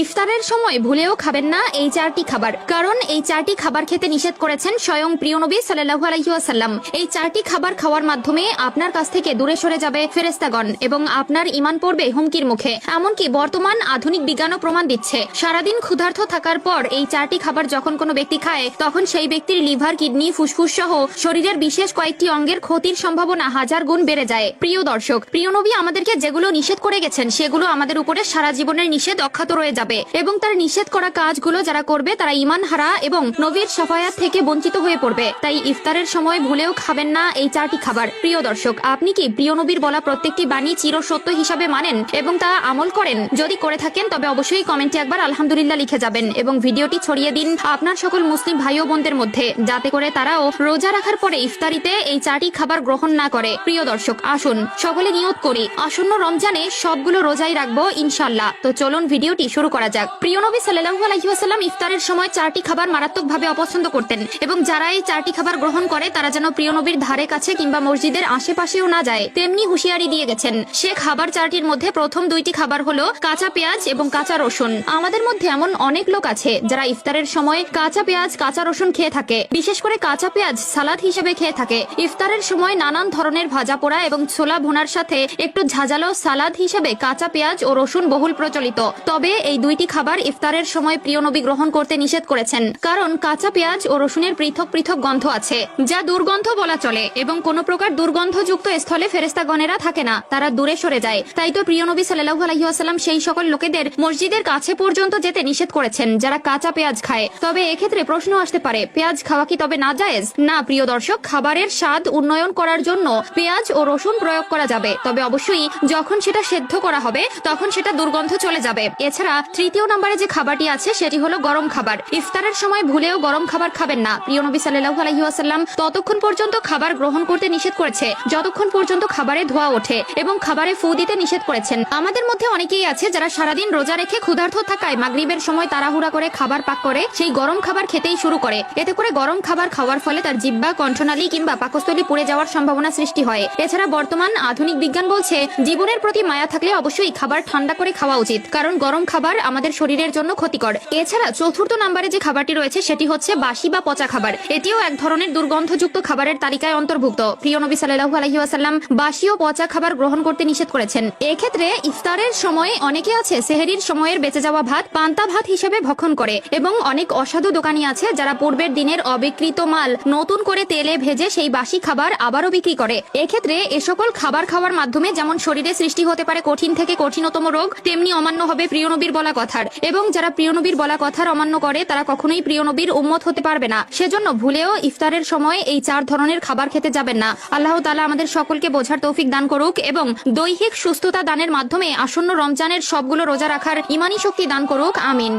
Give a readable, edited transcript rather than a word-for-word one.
ইফতারের সময় ভুলেও খাবেন না এই 4টি খাবার, কারণ এই 4টি খাবার খেতে নিষেধ করেছেন স্বয়ং প্রিয় নবী সাল্লাল্লাহু আলাইহি ওয়াসাল্লাম। এই 4টি খাবার খাওয়ার মাধ্যমে আপনার কাছ থেকে দূরে সরে যাবে ফেরেশতাগণ এবং আপনার ঈমান পড়বে হুমকির মুখে। এমনকি বর্তমান আধুনিক বিজ্ঞানও প্রমাণ দিচ্ছে, সারাদিন ক্ষুধার্ত থাকার পর এই 4টি খাবার যখন কোনো ব্যক্তি খায়, তখন সেই ব্যক্তির লিভার, কিডনি, ফুসফুস সহ শরীরের বিশেষ কয়েকটি অঙ্গের ক্ষতির সম্ভাবনা 1000 গুণ বেড়ে যায়। প্রিয় দর্শক, প্রিয় নবী আমাদেরকে যেগুলো নিষেধ করে গেছেন সেগুলো আমাদের উপরে সারা জীবনের নিষেধ অক্ষত রয়ে যাবে এবং তার নিষেধ করা কাজগুলো যারা করবে তারা ঈমান হারা এবং নবীর শাফায়াত থেকে বঞ্চিত হয়ে পড়বে। তাই ইফতারের সময় ভুলেও খাবেন না এই 4টি খাবার। প্রিয় দর্শক, আপনি কি প্রিয় নবীর বলা প্রত্যেকটি বাণী চিরসত্য হিসাবে মানেন এবং তা আমল করেন? যদি করে থাকেন তবে অবশ্যই কমেন্টে একবার আলহামদুলিল্লাহ লিখে যাবেন এবং ভিডিওটি ছড়িয়ে দিন আপনার সকল মুসলিম ভাই ও বোনদের মধ্যে, যাতে করে তারাও রোজা রাখার পরে ইফতারিতে এই 4টি খাবার গ্রহণ না করে। প্রিয় দর্শক, আসুন সকলে নিয়ত করি আসন্ন রমজানে সবগুলো রোজাই রাখবো ইনশাআল্লাহ। তো চলুন ভিডিওটি শুরু করা যাক। প্রিয় নবী সাল্লাল্লাহু আলাইহি ওয়াসাল্লাম ইফতারের সময় 4টি খাবার মারাত্মকভাবে অপছন্দ করতেন এবং যারা এই 4টি খাবার গ্রহণ করে তারা যেন প্রিয় নবীর ধারে কাছে কিংবা মসজিদের আশেপাশেও না যায় তেমনি হুঁশিয়ারি দিয়ে গেছেন। সে খাবার 4টির মধ্যে প্রথম 2টি খাবার হলো কাঁচা পেঁয়াজ এবং কাঁচা রসুন। আমাদের মধ্যে এমন অনেক লোক আছে যারা ইফতারের সময় কাঁচা পেঁয়াজ, কাঁচা রসুন খেয়ে থাকে, বিশেষ করে কাঁচা পেঁয়াজ সালাদ হিসেবে খেয়ে থাকে। ইফতারের সময় নানান ধরনের ভাজা পোড়া এবং ছোলা ভুনার সাথে একটু ঝাঁঝালো সালাদ হিসেবে কাঁচা পেঁয়াজ ও রসুন বহুল প্রচলিত। তবে এই 2টি খাবার ইফতারের সময় প্রিয় নবী গ্রহণ করতে নিষেধ করেছেন, কারণ কাঁচা পেঁয়াজ ও রসুনের পৃথক পৃথক গন্ধ আছে যা দুর্গন্ধ বলা চলে এবং কোনো প্রকার দুর্গন্ধযুক্ত স্থলে ফেরেশতাগণেরা থাকে না, তারা দূরে সরে যায়। তাই তো প্রিয় নবী সাল্লাল্লাহু আলাইহি ওয়াসাল্লাম সেই সকল লোকেদের মসজিদের কাছে পর্যন্ত যেতে নিষেধ করেছেন যারা কাঁচা পেঁয়াজ খায়। তবে এক্ষেত্রে প্রশ্ন আসতে পারে, পেঁয়াজ খাওয়া কি তবে নাজায়েজ? না প্রিয় দর্শক, খাবারের স্বাদ উন্নয়ন করার জন্য পেঁয়াজ ও রসুন প্রয়োগ করা যাবে, তবে অবশ্যই যখন সেটা সেদ্ধ করা হবে তখন সেটা দুর্গন্ধ চলে যাবে। এছাড়া 3য় নম্বরে যে খাবারটি আছে সেটি হলো গরম খাবার। ইফতারের সময় ভুলেও গরম খাবার খাবেন না। প্রিয় নবী সাল্লাল্লাহু আলাইহি ওয়াসাল্লাম ততক্ষণ পর্যন্ত খাবার গ্রহণ করতে নিষেধ করেছে যতক্ষণ পর্যন্ত খাবারে ধোঁয়া ওঠে এবং খাবারে ফু দিতে নিষেধ করেছেন। আমাদের মধ্যে অনেকেই আছে যারা সারাদিন রোজা রেখে ক্ষুধার্ত থাকায় মাগরিবের সময় তাড়াহুড়া করে খাবার পাক করে সেই গরম খাবার খেতেই শুরু করে। এতে করে গরম খাবার খাওয়ার ফলে তার জিহ্বা, কণ্ঠনালী কিংবা পাকস্থলী পুড়ে যাওয়ার সম্ভাবনা সৃষ্টি হয়। এছাড়া বর্তমান আধুনিক বিজ্ঞান বলছে জীবনের প্রতি মায়া থাকলে অবশ্যই খাবার ঠান্ডা করে খাওয়া উচিত, কারণ গরম খাবার আমাদের শরীরের জন্য ক্ষতিকর। এছাড়া 4র্থ নম্বরে যে খাবারটি রয়েছে সেটি হচ্ছে বাসি বা পচা খাবার। এটিও এক ধরনের দুর্গন্ধযুক্ত খাবারের তালিকায় অন্তর্ভুক্ত। প্রিয় নবী সাল্লাল্লাহু আলাইহি ওয়াসাল্লাম বাসি ও পচা খাবার গ্রহণ করতে নিষেধ করেছেন। এক্ষেত্রে ইফতারের সময় অনেকে আছে সেহরির সময়ের বেঁচে যাওয়া ভাত পান্তা ভাত হিসেবে ভক্ষণ করে এবং অনেক অসাধু দোকানি আছে যারা পূর্বের দিনের অবিকৃত মাল নতুন করে তেলে ভেজে সেই বাসি খাবার আবারও বিক্রি করে। এক্ষেত্রে এ সকল খাবার খাওয়ার মাধ্যমে যেমন শরীরে সৃষ্টি হতে পারে কঠিন থেকে কঠিনতম রোগ, তেমনি অমান্য হবে প্রিয় নবীর বলা কথার এবং যারা প্রিয় নবীর বলা কথার অমান্য করে তারা কখনোই প্রিয় নবীর উম্মত হতে পারবে না। সেজন্য ভুলেও ইফতারের সময় এই 4 ধরনের খাবার খেতে যাবেন না। আল্লাহ তাআলা আমাদের সকলকে বোঝার তৌফিক দান করুক এবং দৈহিক সুস্থতা দানের মাধ্যমে আসন্ন রমজানের সবগুলো রোজা রাখার ঈমানি শক্তি দান করুক। আমিন।